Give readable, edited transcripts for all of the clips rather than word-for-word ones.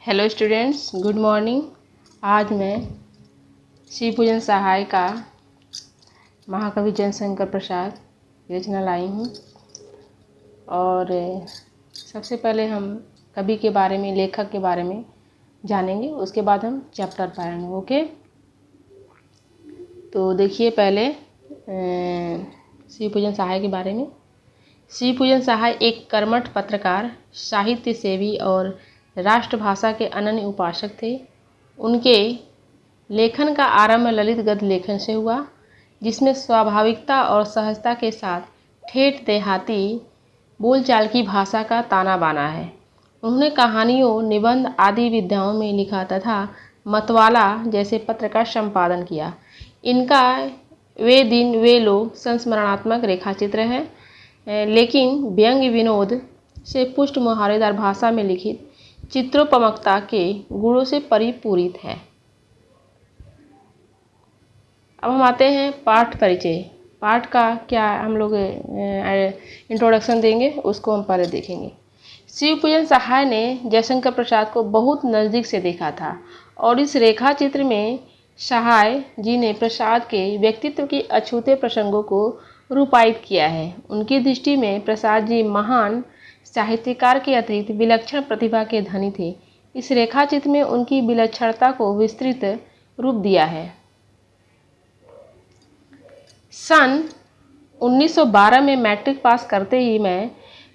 Hello students, good morning. आज मैं शिवपूजन सहाय का महाकवि जयशंकर प्रसाद रचना लाई हूँ। और सबसे पहले हम कवि के बारे में, लेखक के बारे में जानेंगे, उसके बाद हम चैप्टर पढ़ेंगे। ओके, तो देखिए पहले शिवपूजन सहाय के बारे में। शिवपूजन सहाय एक कर्मठ पत्रकार, साहित्य सेवी और राष्ट्रभाषा के अनन्य उपासक थे। उनके लेखन का आरंभ ललित गद्य लेखन से हुआ, जिसमें स्वाभाविकता और सहजता के साथ ठेठ देहाती बोलचाल की भाषा का ताना बाना है। उन्होंने कहानियों, निबंध आदि विधाओं में लिखा तथा मतवाला जैसे पत्र का संपादन किया। इनका वे दिन वे लोग संस्मरणात्मक रेखाचित्र है, लेकिन व्यंग्य विनोद से पुष्ट मुहावरेदार भाषा में लिखित चित्रोपमकता के गुणों से परिपूरित है। अब हम आते हैं पाठ परिचय। पाठ का क्या हम लोग इंट्रोडक्शन देंगे, उसको हम पहले देखेंगे। शिवपूजन सहाय ने जयशंकर प्रसाद को बहुत नज़दीक से देखा था और इस रेखा चित्र में सहाय जी ने प्रसाद के व्यक्तित्व के अछूते प्रसंगों को रूपायित किया है। उनकी दृष्टि में प्रसाद जी महान साहित्यकार के अतिरिक्त विलक्षण प्रतिभा के धनी थे। इस रेखा चित्र में उनकी विलक्षणता को विस्तृत रूप दिया है। सन 1912 में मैट्रिक पास करते ही मैं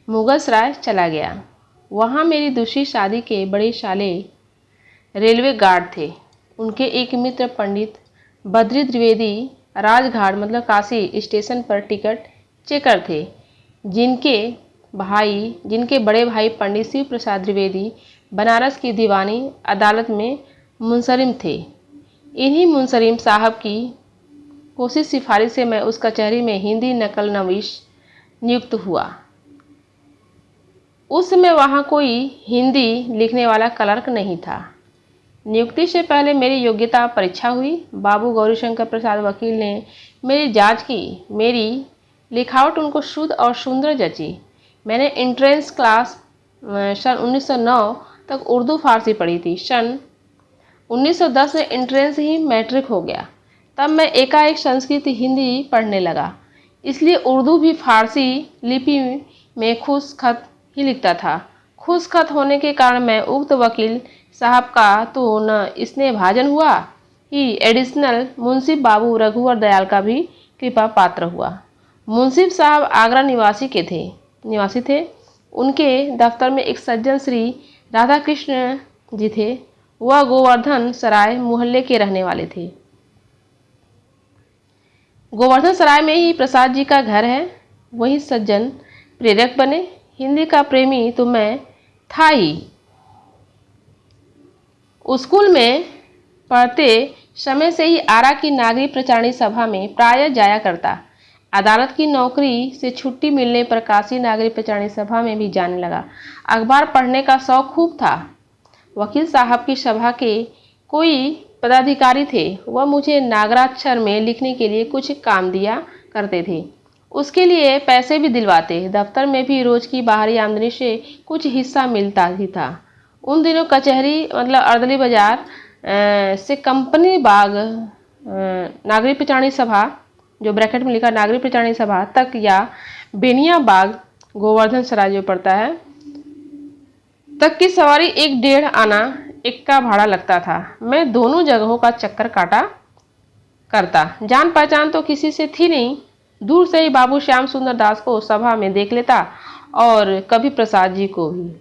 मुगलसराय चला गया। वहाँ मेरी दूसरी शादी के बड़े साले रेलवे गार्ड थे। उनके एक मित्र पंडित बद्री द्विवेदी राजघाट मतलब काशी स्टेशन पर टिकट चेकर थे, जिनके बड़े भाई पंडित शिव प्रसाद द्विवेदी बनारस की दीवानी अदालत में मुंसरिम थे। इन्हीं मुंसरिम साहब की कोशिश सिफारिश से मैं उस कचहरी में हिंदी नकल नवीस नियुक्त हुआ। उस समय वहाँ कोई हिंदी लिखने वाला क्लर्क नहीं था। नियुक्ति से पहले मेरी योग्यता परीक्षा हुई। बाबू गौरीशंकर प्रसाद वकील ने मेरी जांच की। मेरी लिखावट उनको शुद्ध और सुंदर जची। मैंने एंट्रेंस क्लास सन 1909 तक उर्दू फारसी पढ़ी थी। सन 1910 में एंट्रेंस ही मैट्रिक हो गया। तब मैं एकाएक संस्कृत हिंदी पढ़ने लगा, इसलिए उर्दू भी फारसी लिपि में खुशखत ही लिखता था। खुशखत होने के कारण मैं उक्त वकील साहब का तो न स्नेह भाजन हुआ ही एडिशनल मुंसिफ बाबू रघुवर दयाल का भी कृपा पात्र हुआ। मुंसिफ साहब आगरा निवासी थे। उनके दफ्तर में एक सज्जन श्री राधा कृष्ण जी थे। वह गोवर्धन सराय मोहल्ले के रहने वाले थे। गोवर्धन सराय में ही प्रसाद जी का घर है। वही सज्जन प्रेरक बने। हिंदी का प्रेमी तो मैं था ही। स्कूल में पढ़ते समय से ही आरा की नागरिक प्रचारणी सभा में प्रायः जाया करता। अदालत की नौकरी से छुट्टी मिलने पर काशी नागरिक प्रचारणी सभा में भी जाने लगा। अखबार पढ़ने का शौक खूब था। वकील साहब की सभा के कोई पदाधिकारी थे। वह मुझे नागराक्षर में लिखने के लिए कुछ काम दिया करते थे। उसके लिए पैसे भी दिलवाते। दफ्तर में भी रोज की बाहरी आमदनी से कुछ हिस्सा मिलता ही था। उन दिनों कचहरी मतलब अर्दली बाजार से कंपनी बाग नागरिक प्रचारणी सभा, जो ब्रैकेट में लिखा नागरिक प्रचारणी सभा तक, या बेनिया बाग गोवर्धन सराय जो पड़ता है तक की सवारी 1-1.5 आना का भाड़ा लगता था। मैं दोनों जगहों का चक्कर काटा करता। जान पहचान तो किसी से थी नहीं। दूर से ही बाबू श्याम सुंदर दास को सभा में देख लेता और कभी प्रसाद जी को भी।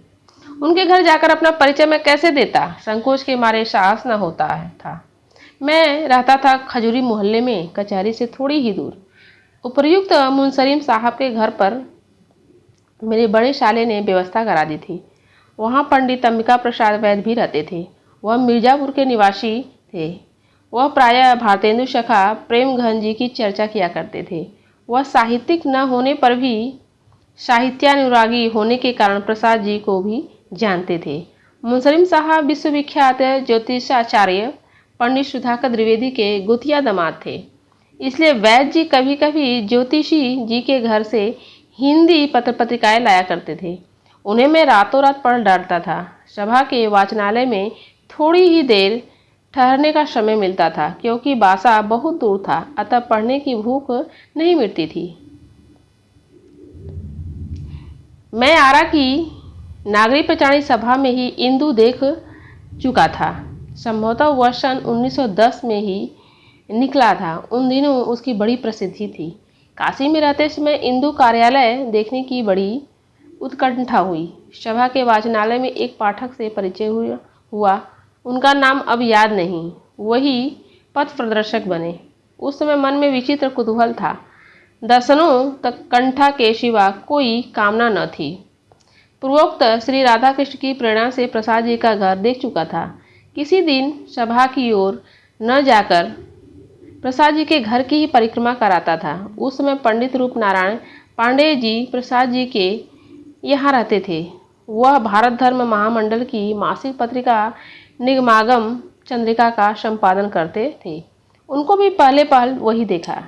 उनके घर जाकर अपना परिचय मैं कैसे देता, संकोच के मारे साहस न होता था। मैं रहता था खजूरी मोहल्ले में, कचहरी से थोड़ी ही दूर। उपर्युक्त मुंसरिम साहब के घर पर मेरे बड़े साले ने व्यवस्था करा दी थी। वहाँ पंडित अंबिका प्रसाद वैद्य भी रहते थे। वह मिर्जापुर के निवासी थे। वह प्रायः भारतेंदु सखा प्रेम घन जी की चर्चा किया करते थे। वह साहित्यिक न होने पर भी साहित्यानुरागी होने के कारण प्रसाद जी को भी जानते थे। मुंसरिम साहब विश्वविख्यात ज्योतिषाचार्य पंडित सुधाकर द्विवेदी के गुथिया दामाद थे। इसलिए वैद्य जी कभी कभी ज्योतिषी जी के घर से हिंदी पत्र पत्रिकाएं लाया करते थे। उन्हें मैं रातों रात पढ़ डालता था। सभा के वाचनालय में थोड़ी ही देर ठहरने का समय मिलता था, क्योंकि बासा बहुत दूर था, अतः पढ़ने की भूख नहीं मिटती थी। मैं आरा की नागरिक प्रचारणी सभा में ही इंदु देख चुका था। संभवतः वह सन 1910 में ही निकला था। उन दिनों उसकी बड़ी प्रसिद्धि थी। काशी में रहते समय इंदु कार्यालय देखने की बड़ी उत्कंठा हुई। सभा के वाचनालय में एक पाठक से परिचय हुआ। उनका नाम अब याद नहीं। वही पथ प्रदर्शक बने। उस समय मन में विचित्र कुतूहल था। दर्शनों तक कंठा के सिवा कोई कामना न थी। पूर्वोक्त श्री राधा कृष्ण की प्रेरणा से प्रसाद जी का घर देख चुका था। किसी दिन सभा की ओर न जाकर प्रसाद जी के घर की ही परिक्रमा कराता था। उस समय पंडित रूप नारायण पांडेय जी प्रसाद जी के यहाँ रहते थे। वह भारत धर्म महामंडल की मासिक पत्रिका निगमागम चंद्रिका का संपादन करते थे। उनको भी पहले पहल वही देखा।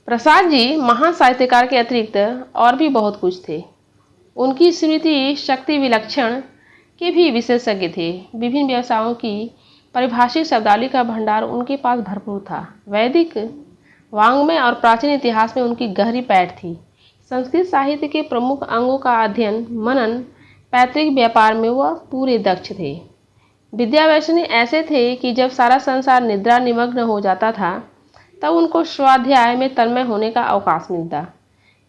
प्रसाद जी महान साहित्यकार के अतिरिक्त और भी बहुत कुछ थे। उनकी स्मृति शक्ति विलक्षण के भी विशेषज्ञ थे। विभिन्न व्यवसायों की परिभाषित शब्दावली का भंडार उनके पास भरपूर था। वैदिक वाङ्मय और प्राचीन इतिहास में उनकी गहरी पैठ थी। संस्कृत साहित्य के प्रमुख अंगों का अध्ययन मनन पैतृक व्यापार में वह पूरे दक्ष थे। विद्याव्यसनी ऐसे थे कि जब सारा संसार निद्रा निमग्न हो जाता था तब उनको स्वाध्याय में तन्मय होने का अवकाश मिलता।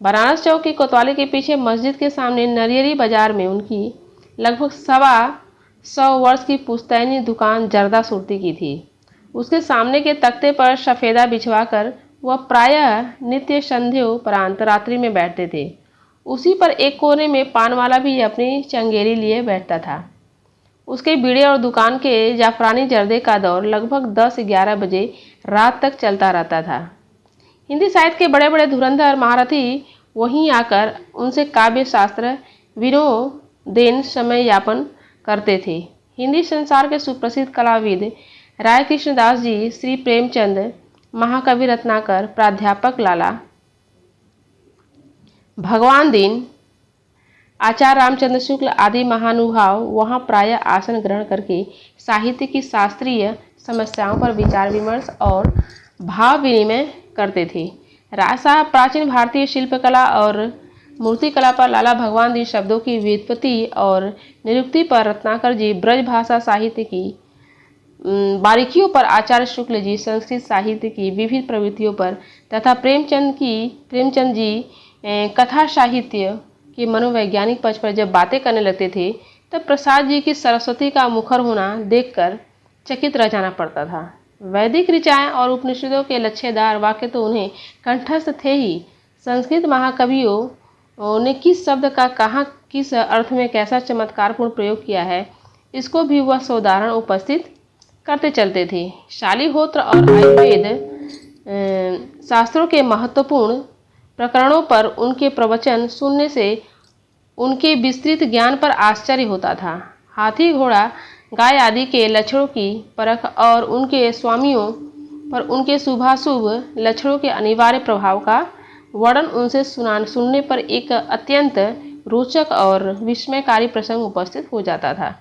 बनारस चौक की कोतवाली के पीछे मस्जिद के सामने नरियरी बाजार में उनकी लगभग 125 वर्ष की पुश्तैनी दुकान जर्दा सुरती की थी। उसके सामने के तख्ते पर सफ़ेदा बिछवाकर वह प्रायः नित्य संध्योपरांत रात्रि में बैठते थे। उसी पर एक कोने में पान वाला भी अपनी चंगेरी लिए बैठता था। उसके बीड़े और दुकान के जाफरानी जर्दे का दौर लगभग 10-11 बजे रात तक चलता रहता था। हिंदी साहित्य के बड़े बड़े धुरंधर महारथी वहीं आकर उनसे काव्य शास्त्र विनोदेन समय यापन करते थे। हिंदी संसार के सुप्रसिद्ध कलाविद राय कृष्णदास जी, श्री प्रेमचंद, महाकवि रत्नाकर, प्राध्यापक लाला, भगवान दीन, आचार्य रामचंद्र शुक्ल आदि महानुभाव वहाँ प्रायः आसन ग्रहण करके साहित्य की शास्त्रीय समस्याओं पर विचार विमर्श और भाव विनिमय करते थे। राय साहब प्राचीन भारतीय शिल्पकला और मूर्तिकला पर, लाला भगवान दी शब्दों की व्युत्पत्ति और निरुक्ति पर, रत्नाकर जी ब्रज भाषा साहित्य की बारीकियों पर, आचार्य शुक्ल जी संस्कृत साहित्य की विविध प्रवृत्तियों पर तथा प्रेमचंद जी कथा साहित्य के मनोवैज्ञानिक पक्ष पर जब बातें करने लगते थे तब प्रसाद जी की सरस्वती का मुखर होना देखकर चकित रह जाना पड़ता था। वैदिक ऋचाएँ और उपनिषदों के लच्छेदार वाक्य तो उन्हें कंठस्थ थे ही। संस्कृत महाकवियों ने किस शब्द का कहाँ किस अर्थ में कैसा चमत्कारपूर्ण प्रयोग किया है, इसको भी वह सोदाहरण उपस्थित करते चलते थे। शालिहोत्र और आयुर्वेद शास्त्रों के महत्वपूर्ण प्रकरणों पर उनके प्रवचन सुनने से उनके विस्तृत ज्ञान पर आश्चर्य होता था। हाथी, घोड़ा, गाय आदि के लक्षणों की परख और उनके स्वामियों पर उनके शुभाशुभ लक्षणों के अनिवार्य प्रभाव का वर्णन उनसे सुनने पर एक अत्यंत रोचक और विस्मयकारी प्रसंग उपस्थित हो जाता था।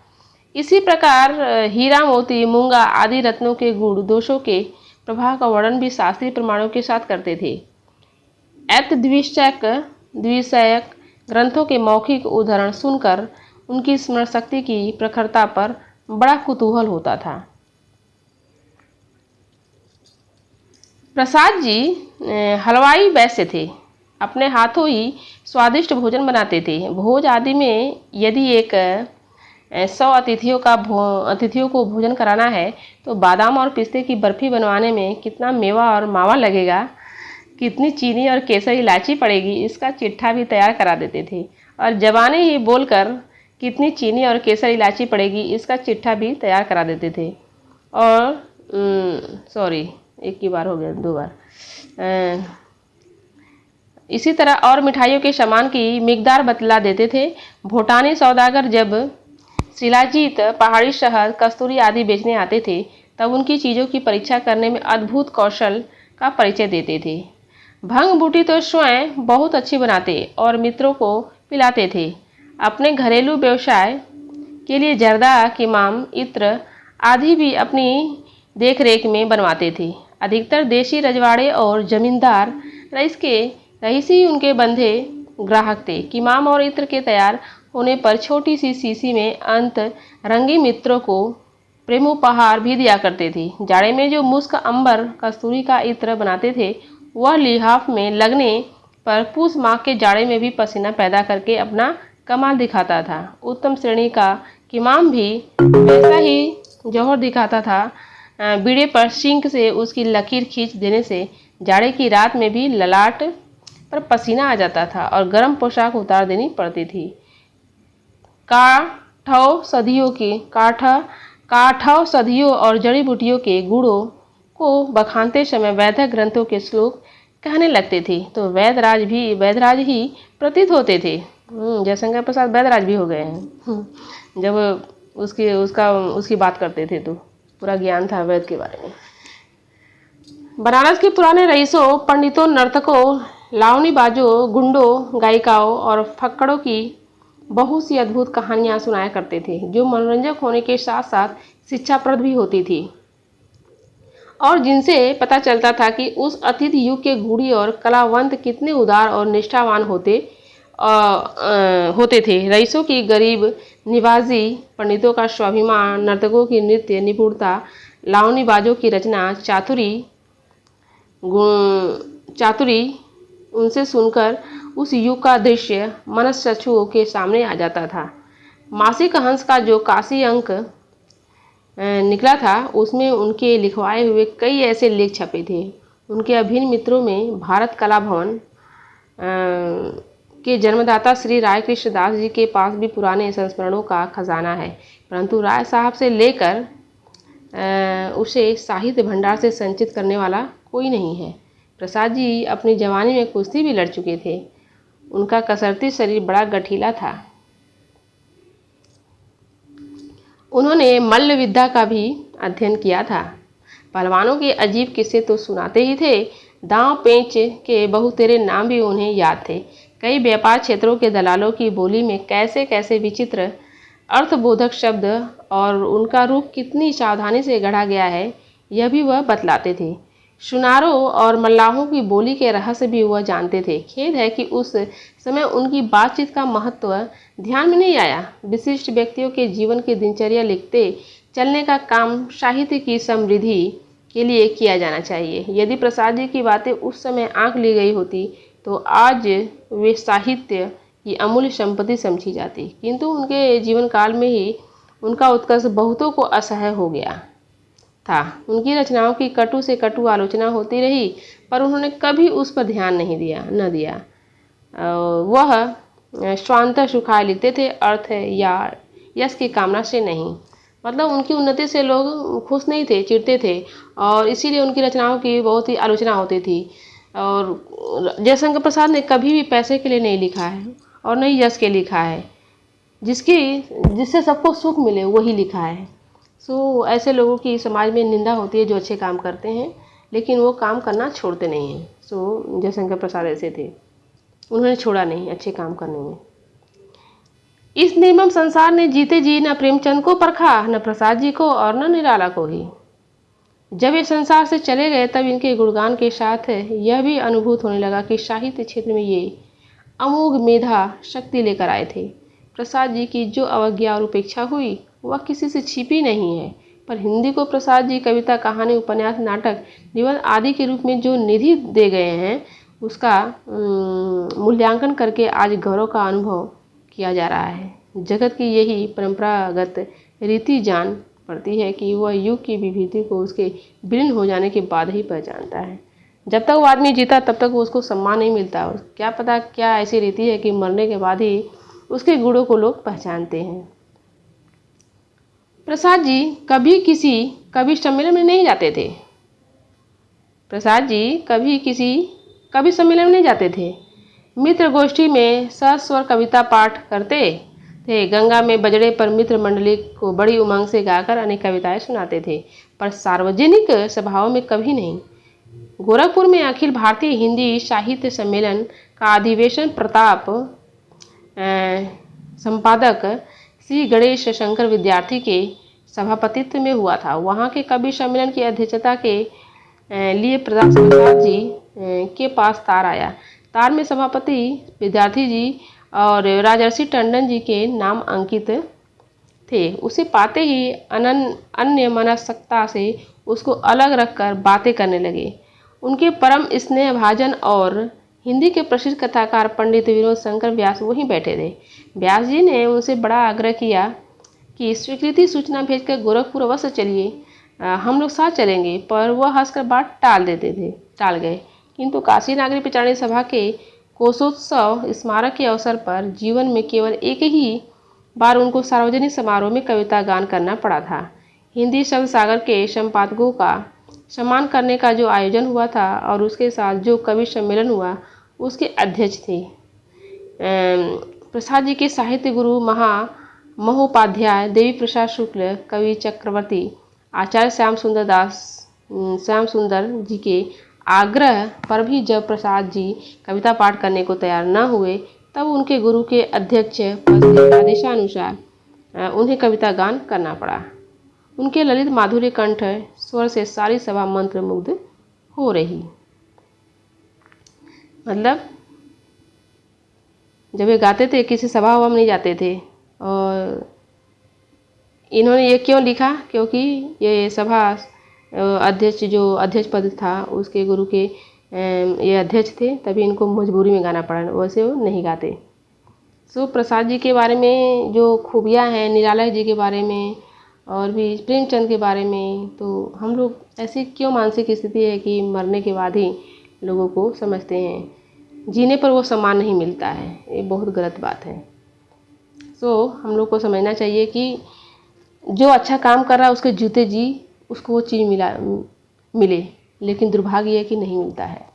इसी प्रकार हीरा, मोती, मूंगा आदि रत्नों के गुण दोषों के प्रभाव का वर्णन भी शास्त्रीय प्रमाणों के साथ करते थे। द्विषयक ग्रंथों के मौखिक उदाहरण सुनकर उनकी स्मरण शक्ति की प्रखरता पर बड़ा कुतूहल होता था। प्रसाद जी हलवाई वैश्य थे। अपने हाथों ही स्वादिष्ट भोजन बनाते थे। भोज आदि में यदि 100 अतिथियों को भोजन कराना है तो बादाम और पिस्ते की बर्फी बनवाने में कितना मेवा और मावा लगेगा, कितनी चीनी और केसर इलायची पड़ेगी, इसका चिट्ठा भी तैयार करा देते थे। और जबाने ही बोलकर कितनी चीनी और केसर इलायची पड़ेगी, इसका चिट्ठा भी तैयार करा देते थे। और एक ही बार हो गया, 2 बार। इसी तरह और मिठाइयों के सामान की मिकदार बतला देते थे। भूटानी सौदागर जब शिलाजीत, पहाड़ी शहद, कस्तूरी आदि बेचने आते थे तब उनकी चीज़ों की परीक्षा करने में अद्भुत कौशल का परिचय देते थे। भंग बूटी तो स्वयं बहुत अच्छी बनाते और मित्रों को पिलाते थे। अपने घरेलू व्यवसाय के लिए जर्दा, किमाम, इत्र आदि भी अपनी देखरेख में बनवाते थे। अधिकतर देशी रजवाड़े और जमींदार रईसी उनके बंधे ग्राहक थे। किमाम और इत्र के तैयार होने पर छोटी सी शीशी में अंत रंगी मित्रों को प्रेमोपहार भी दिया करते थे। जाड़े में जो मुस्क, अंबर, कस्तूरी का इत्र बनाते थे, वह लिहाफ में लगने पर पूस माह के जाड़े में भी पसीना पैदा करके अपना कमाल दिखाता था। उत्तम श्रेणी का किमाम भी वैसा ही जौहर दिखाता था। बीड़े पर सिंक से उसकी लकीर खींच देने से जाड़े की रात में भी ललाट पर पसीना आ जाता था और गर्म पोशाक उतार देनी पड़ती थी। काठौ सदियों और जड़ी बूटियों के गुणों को बखानते समय वैदिक ग्रंथों के श्लोक कहने लगते थे तो वैदराज ही प्रतीत होते थे। जयशंकर प्रसाद वैदराज भी हो गए हैं। जब उसकी बात करते थे तो पूरा ज्ञान था वैद के बारे में। बनारस के पुराने रईसों, पंडितों, नर्तकों, लावनी बाजों, गुंडों, गायिकाओं और फक्कड़ों की बहुत सी अद्भुत कहानियां सुनाया करते थे, जो मनोरंजक होने के साथ साथ शिक्षाप्रद भी होती थी और जिनसे पता चलता था कि उस अतीत युग के गुणी और कलावंत कितने उदार और निष्ठावान होते थे। रईसों की गरीब निवाजी, पंडितों का स्वाभिमान, नर्तकों की नृत्य निपुणता, लावनीबाजों की रचना चातुरी उनसे सुनकर उस युग का दृश्य मनस्चक्षुओं के सामने आ जाता था। मासिक हंस का जो काशी अंक निकला था, उसमें उनके लिखवाए हुए कई ऐसे लेख छपे थे। उनके अभिन्न मित्रों में भारत कला भवन के जन्मदाता श्री राय कृष्ण दास जी के पास भी पुराने संस्मरणों का खजाना है, परंतु राय साहब से लेकर उसे साहित्य भंडार से संचित करने वाला कोई नहीं है। प्रसाद जी अपनी जवानी में कुश्ती भी लड़ चुके थे। उनका कसरती शरीर बड़ा गठीला था। उन्होंने मल्ल विद्या का भी अध्ययन किया था। पहलवानों के अजीब किस्से तो सुनाते ही थे। दांव पेंच के बहुतेरे नाम भी उन्हें याद थे। कई व्यापार क्षेत्रों के दलालों की बोली में कैसे कैसे विचित्र अर्थबोधक शब्द और उनका रूप कितनी सावधानी से गढ़ा गया है, यह भी वह बतलाते थे। सुनारों और मल्लाहों की बोली के रहस्य भी वह जानते थे। खेद है कि उस समय उनकी बातचीत का महत्व ध्यान में नहीं आया। विशिष्ट व्यक्तियों के जीवन की दिनचर्या लिखते चलने का काम साहित्य की समृद्धि के लिए किया जाना चाहिए। यदि प्रसाद जी की बातें उस समय आंक ली गई होती तो आज वे साहित्य की अमूल्य संपत्ति समझी जाती, किंतु उनके जीवन काल में ही उनका उत्कर्ष बहुतों को असह्य हो गया था। उनकी रचनाओं की कटु से कटु आलोचना होती रही, पर उन्होंने कभी उस पर ध्यान नहीं दिया। वह स्वांत सुखाय लिखते थे, अर्थ या यश की कामना से नहीं। मतलब उनकी उन्नति से लोग खुश नहीं थे, चिढ़ते थे और इसीलिए उनकी रचनाओं की बहुत ही आलोचना होती थी। और जयशंकर प्रसाद ने कभी भी पैसे के लिए नहीं लिखा है और नहीं यश के लिखा है। जिससे सबको सुख मिले वही लिखा है। सो ऐसे लोगों की समाज में निंदा होती है जो अच्छे काम करते हैं, लेकिन वो काम करना छोड़ते नहीं हैं। सो जयशंकर प्रसाद ऐसे थे, उन्होंने छोड़ा नहीं अच्छे काम करने में। इस निर्मम संसार ने जीते जी न प्रेमचंद को परखा, न प्रसाद जी को और न निराला को ही। जब ये संसार से चले गए तब इनके गुणगान के साथ यह भी अनुभूत होने लगा कि साहित्य क्षेत्र में ये अमोघ मेधा शक्ति लेकर आए थे। प्रसाद जी की जो अवज्ञा और उपेक्षा हुई वह किसी से छिपी नहीं है, पर हिंदी को प्रसाद जी कविता, कहानी, उपन्यास, नाटक, निबंध आदि के रूप में जो निधि दे गए हैं, उसका मूल्यांकन करके आज गौरव का अनुभव किया जा रहा है। जगत की यही परंपरागत रीति जान पड़ती है कि वह युग की विभूति को उसके विलीन हो जाने के बाद ही पहचानता है। जब तक वो आदमी जीता तब तक उसको सम्मान नहीं मिलता। क्या पता क्या ऐसी रीति है कि मरने के बाद ही उसके गुणों को लोग पहचानते हैं। प्रसाद जी कभी सम्मेलन में नहीं जाते थे। प्रसाद जी कभी सम्मेलन में नहीं जाते थे। मित्र गोष्ठी में सस्वर कविता पाठ करते थे। गंगा में बजड़े पर मित्र मंडली को बड़ी उमंग से गाकर अनेक कविताएं सुनाते थे, पर सार्वजनिक सभाओं में कभी नहीं। गोरखपुर में अखिल भारतीय हिंदी साहित्य सम्मेलन का अधिवेशन प्रताप संपादक श्री गणेश शंकर विद्यार्थी के सभापतित्व में हुआ था। वहाँ के कवि सम्मेलन की अध्यक्षता के लिए प्रसाद जी के पास तार आया। तार में सभापति विद्यार्थी जी और राजर्षि टंडन जी के नाम अंकित थे। उसे पाते ही अन्य मनस्कता से उसको अलग रखकर बातें करने लगे। उनके परम स्नेह भाजन और हिंदी के प्रसिद्ध कथाकार पंडित विनोद शंकर व्यास वहीं बैठे थे। व्यास जी ने उनसे बड़ा आग्रह किया कि स्वीकृति सूचना भेजकर गोरखपुर अवश्य चलिए, हम लोग साथ चलेंगे, पर वह हंसकर बात टाल गए। किंतु काशी नागरी प्रचारणी सभा के कोसोत्सव स्मारक के अवसर पर जीवन में केवल एक ही बार उनको सार्वजनिक समारोह में कविता गान करना पड़ा था। हिंदी शब्द सागर के संपादकों का सम्मान करने का जो आयोजन हुआ था और उसके साथ जो कवि सम्मेलन हुआ उसके अध्यक्ष थे प्रसाद जी के साहित्य गुरु महोपाध्याय देवी प्रसाद शुक्ल, कवि चक्रवर्ती आचार्य श्याम सुंदर जी के आग्रह पर भी जब प्रसाद जी कविता पाठ करने को तैयार न हुए तब उनके गुरु के अध्यक्ष पद के आदेशानुसार उन्हें कविता गान करना पड़ा। उनके ललित माधुर्य कंठ स्वर से सारी सभा मंत्र मुग्ध हो रही। मतलब जब ये गाते थे किसी सभा में नहीं जाते थे। और इन्होंने ये क्यों लिखा, क्योंकि ये सभा अध्यक्ष पद था उसके गुरु के ये अध्यक्ष थे, तभी इनको मजबूरी में गाना पड़ा, वैसे वो नहीं गाते। सो प्रसाद जी के बारे में जो खूबियाँ हैं, निराला जी के बारे में और भी प्रेमचंद के बारे में, तो हम लोग ऐसी क्यों मानसिक स्थिति है कि मरने के बाद ही लोगों को समझते हैं, जीने पर वो सम्मान नहीं मिलता है, ये बहुत गलत बात है। सो हम लोग को समझना चाहिए कि जो अच्छा काम कर रहा है उसके जूते जी उसको वो चीज़ मिले, लेकिन दुर्भाग्य है कि नहीं मिलता है।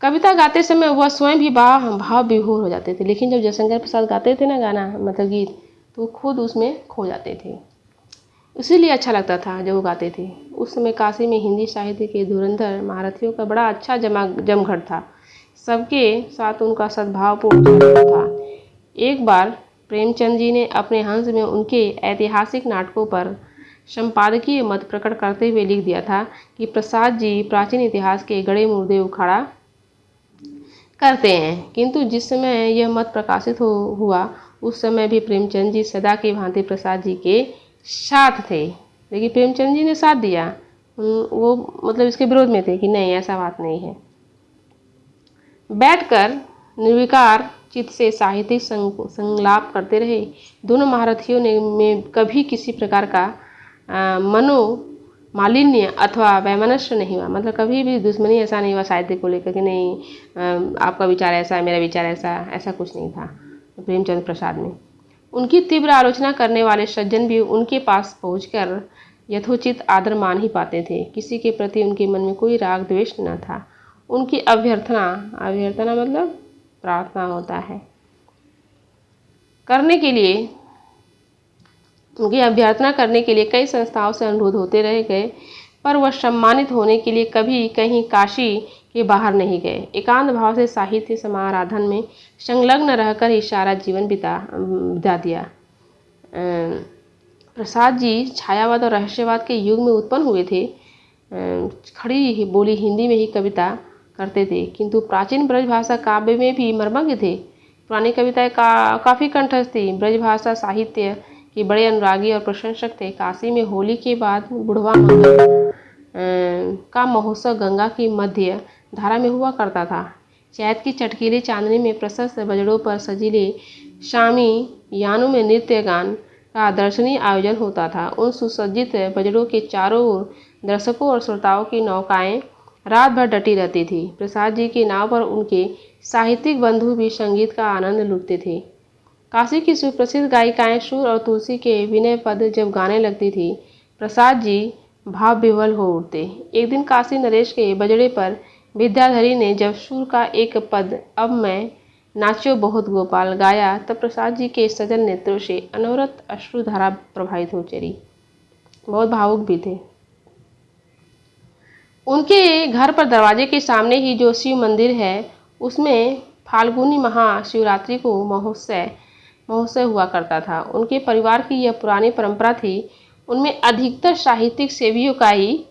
कविता गाते समय वह स्वयं भी भाव विभोर हो जाते थे, लेकिन जब जयशंकर प्रसाद गाते थे ना गाना मतलब गीत, तो खुद उसमें खो जाते थे, इसीलिए अच्छा लगता था जब वो गाते थे। उस समय काशी में हिंदी साहित्य के धुरंधर महारथियों का बड़ा अच्छा जमघट था, सबके साथ उनका सद्भावपूर्ण था। एक बार प्रेमचंद जी ने अपने हंस में उनके ऐतिहासिक नाटकों पर संपादकीय मत प्रकट करते हुए लिख दिया था कि प्रसाद जी प्राचीन इतिहास के गड़े मुर्दे उखाड़ा करते हैं। किंतु जिस समय यह मत प्रकाशित हुआ उस समय भी प्रेमचंद जी सदा की भांति प्रसाद जी के साथ थे, लेकिन प्रेमचंद जी ने साथ दिया, वो मतलब इसके विरोध में थे कि नहीं ऐसा बात नहीं है। बैठकर निर्विकार चित्त से साहित्यिक संलाप करते रहे। दोनों महारथियों में कभी किसी प्रकार का मनोमालिन्य अथवा वैमनस्य नहीं हुआ, मतलब कभी भी दुश्मनी ऐसा नहीं हुआ साहित्य को लेकर कि नहीं आपका विचार ऐसा है मेरा विचार ऐसा कुछ नहीं था प्रेमचंद प्रसाद में। उनकी तीव्र आलोचना करने वाले सज्जन भी उनके पास पहुंचकर यथोचित आदर मान ही पाते थे। किसी के प्रति उनके मन में कोई राग द्वेष न था। उनकी अभ्यर्थना मतलब प्रार्थना होता है उनकी अभ्यर्थना करने के लिए कई संस्थाओं से अनुरोध होते रह गए, पर वह सम्मानित होने के लिए कभी कहीं काशी के बाहर नहीं गए। एकांत भाव से साहित्य समाराधन में संलग्न रहकर ही सारा जीवन बिता दिया। प्रसाद जी छायावाद और रहस्यवाद के युग में उत्पन्न हुए थे। खड़ी बोली हिंदी में ही कविता करते थे, किंतु प्राचीन ब्रजभाषा काव्य में भी मर्मज्ञ थे। पुरानी कविताएं काफ़ी कंठस्थ थी। ब्रजभाषा साहित्य के बड़े अनुरागी और प्रशंसक थे। काशी में होली के बाद बुढ़वा मंगल का महोत्सव गंगा की मध्य धारा में हुआ करता था। चैत की चटकीली चांदनी में प्रशस्त बजड़ों पर सजीले शामी यानों में नृत्य गान का दर्शनीय आयोजन होता था। उन सुसज्जित बजड़ों के चारों ओर दर्शकों और श्रोताओं की नौकाएं रात भर डटी रहती थी। प्रसाद जी की नाव पर उनके साहित्यिक बंधु भी संगीत का आनंद लूटते थे। काशी की सुप्रसिद्ध गायिकाएं शूर और तुलसी के विनय पद जब गाने लगती थी, प्रसाद जी भाव विह्वल हो उठते। एक दिन काशी नरेश के बजड़े पर विद्याधरी ने जब शूर का एक पद अब मैं नाचो बहुत गोपाल गाया, तब प्रसाद जी के सजल नेत्रों से अनवरत अश्रुधारा प्रवाहित हो चली। बहुत भावुक भी थे। उनके घर पर दरवाजे के सामने ही जो शिव मंदिर है उसमें फाल्गुनी महाशिवरात्रि को महोत्सव हुआ करता था। उनके परिवार की यह पुरानी परंपरा थी। उनमें अधिकतर साहित्यिक सेवियों का ही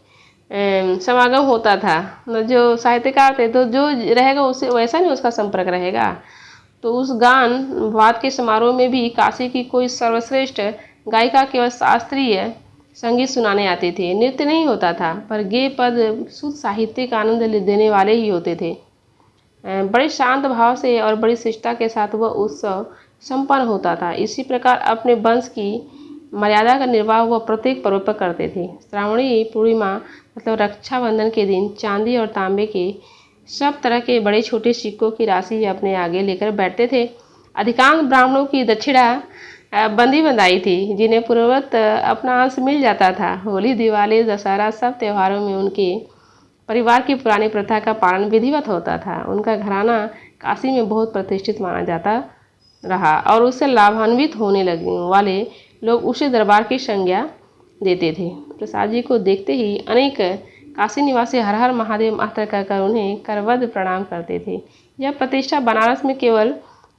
समागम होता था। जो साहित्यकार थे तो जो रहेगा उससे वैसा नहीं उसका संपर्क रहेगा। तो उस गान वाद के समारोह में भी काशी की कोई सर्वश्रेष्ठ गायिका केवल शास्त्रीय संगीत सुनाने आते थे। नृत्य नहीं होता था, पर गेय पद शुद्ध साहित्यिक आनंद देने वाले ही होते थे। बड़े शांत भाव से और बड़ी शिष्टता के साथ वह उत्सव संपन्न होता था। इसी प्रकार अपने वंश की मर्यादा का निर्वाह वह प्रत्येक पर्व पर करते थे। श्रावणी पूर्णिमा मतलब रक्षाबंधन के दिन चांदी और तांबे के सब तरह के बड़े छोटे सिक्कों की राशि अपने आगे लेकर बैठते थे। अधिकांश ब्राह्मणों की दक्षिणा बंदी बंधाई थी, जिन्हें पूर्ववत अपना अंश मिल जाता था। होली, दिवाली, दशहरा सब त्योहारों में उनके परिवार की पुरानी प्रथा का पालन विधिवत होता था। उनका घराना काशी में बहुत प्रतिष्ठित माना जाता रहा और उससे लाभान्वित होने लगे वाले लोग उसे दरबार की संज्ञा देते थे। प्रसाद जी को देखते ही अनेक काशी निवासी हर हर महादेव मात्र कहकर उन्हें करवद प्रणाम करते थे। यह प्रतिष्ठा बनारस में केवल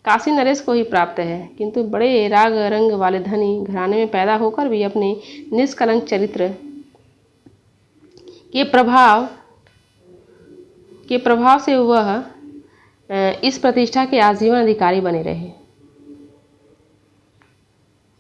काशी नरेश को ही प्राप्त है, किंतु बड़े राग रंग वाले धनी घराने में पैदा होकर भी अपने निष्कलंक चरित्र के प्रभाव से वह इस प्रतिष्ठा के आजीवन अधिकारी बने रहे।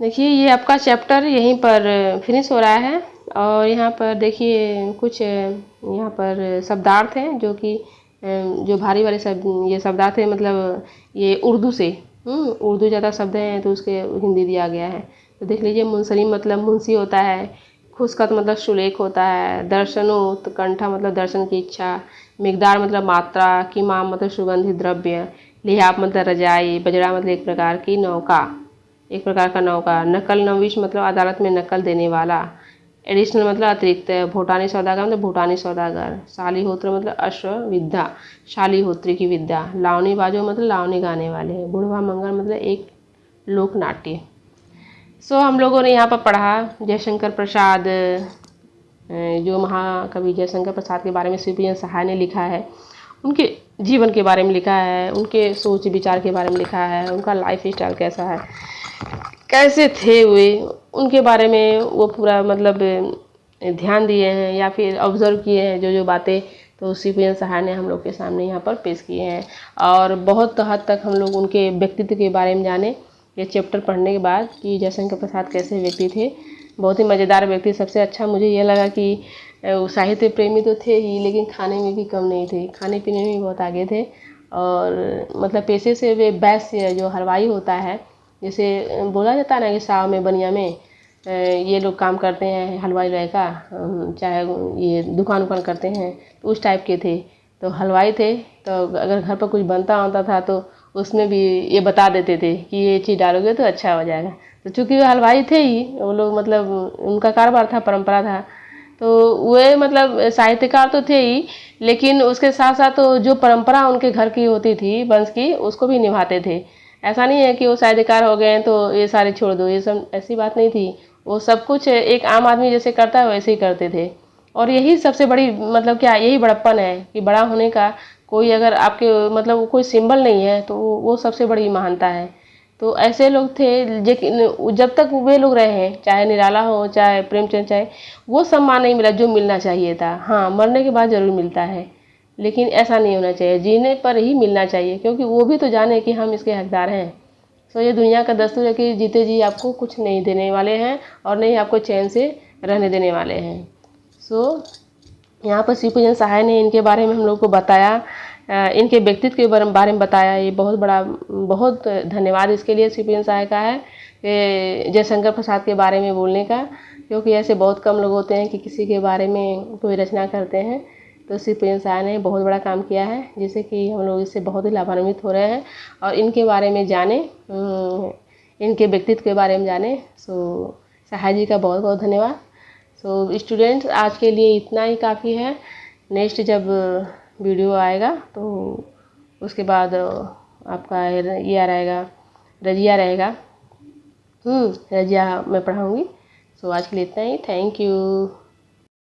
देखिए ये आपका चैप्टर यहीं पर फिनिश हो रहा है और यहाँ पर देखिए कुछ यहाँ पर शब्दार्थ हैं जो कि जो भारी वाले शब्द ये शब्दार्थ है, मतलब ये उर्दू से उर्दू ज़्यादा शब्द हैं तो उसके हिंदी दिया गया है। तो देख लीजिए मुंसरी मतलब मुंशी होता है, खुशखत मतलब सुलेख होता है, दर्शनोत्कंठा मतलब दर्शन की इच्छा, मिकदार मतलब मात्रा, कीमाम मतलब सुगंधित द्रव्य, लिहाफ मतलब रजाई, बजड़ा मतलब एक प्रकार का नौका, नकल नवीश मतलब अदालत में नकल देने वाला, एडिशनल मतलब अतिरिक्त, भूटानी सौदागर मतलब भूटानी सौदागर, शालीहोत्र मतलब अश्वविद्या, शालीहोत्री की विद्या, लावनी बाजो मतलब लावनी गाने वाले, बुढ़वा मंगल मतलब एक लोक नाट्य। सो हम लोगों ने यहाँ पर पढ़ा जयशंकर प्रसाद, जो महाकवि जयशंकर प्रसाद के बारे में शिवप्रिय सहाय ने लिखा है, उनके जीवन के बारे में लिखा है, उनके सोच विचार के बारे में लिखा है, उनका लाइफ स्टाइल कैसा है, कैसे थे वे, उनके बारे में वो पूरा मतलब ध्यान दिए हैं या फिर ऑब्जर्व किए हैं जो बातें, तो शिवप्रिय सहाय ने हम लोग के सामने यहाँ पर पेश किए हैं। और बहुत हद तक हम लोग उनके व्यक्तित्व के बारे में जाने ये चैप्टर पढ़ने के बाद कि जयशंकर प्रसाद कैसे व्यक्ति थे। बहुत ही मज़ेदार व्यक्ति। सबसे अच्छा मुझे ये लगा कि साहित्य प्रेमी तो थे ही, लेकिन खाने में भी कम नहीं थे, खाने पीने में भी बहुत आगे थे। और मतलब पेशे से वे वैश्य जो हलवाई होता है, जैसे बोला जाता है ना कि साव में बनिया में ये लोग काम करते हैं, हलवाई लड़का, चाहे ये दुकान करते हैं, तो उस टाइप के थे। तो हलवाई थे, तो अगर घर पर कुछ बनता होता था तो उसमें भी ये बता देते थे कि ये चीज़ डालोगे तो अच्छा हो जाएगा। तो चूँकि वो हलवाई थे ही, वो लोग मतलब उनका कारोबार था, परंपरा था, तो वे मतलब साहित्यकार तो थे ही, लेकिन उसके साथ साथ तो जो परंपरा उनके घर की होती थी वंश की, उसको भी निभाते थे। ऐसा नहीं है कि वो साहित्यकार हो गए तो ये सारे छोड़ दो, ये सब ऐसी बात नहीं थी। वो सब कुछ एक आम आदमी जैसे करता है वैसे ही करते थे। और यही सबसे बड़ी मतलब क्या, यही बड़प्पन है कि बड़ा होने का कोई अगर आपके मतलब कोई सिंबल नहीं है तो वो सबसे बड़ी महानता है। तो ऐसे लोग थे लेकिन जब तक वे लोग रहे हैं, चाहे निराला हो चाहे प्रेमचंद, चाहे वो सम्मान नहीं मिला जो मिलना चाहिए था। हाँ, मरने के बाद जरूर मिलता है, लेकिन ऐसा नहीं होना चाहिए, जीने पर ही मिलना चाहिए, क्योंकि वो भी तो जाने कि हम इसके हकदार हैं। तो ये दुनिया का दस्तूर है कि जीते जी आपको कुछ नहीं देने वाले हैं और नहीं आपको चैन से रहने देने वाले हैं। सो यहाँ पर शिवप्रिय सहाय ने इनके बारे में हम लोग को बताया, इनके व्यक्तित्व के बारे में बताया। ये बहुत धन्यवाद इसके लिए शिवप्रिय सहाय का है जयशंकर प्रसाद के बारे में बोलने का, क्योंकि ऐसे बहुत कम लोग होते हैं कि किसी के बारे में कोई रचना करते हैं। तो शिवप्रिय सहाय ने बहुत बड़ा काम किया है, जिससे कि हम लोग इससे बहुत ही लाभान्वित हो रहे हैं और इनके बारे में जाने, इनके व्यक्तित्व के बारे में जाने। सो सहाय जी का बहुत बहुत धन्यवाद। सो स्टूडेंट्स, आज के लिए इतना ही काफ़ी है। नेक्स्ट जब वीडियो आएगा तो उसके बाद आपका ये आ रहेगा, रजिया रहेगा, रजिया मैं पढ़ाऊँगी। सो आज के लिए इतना ही। Thank you.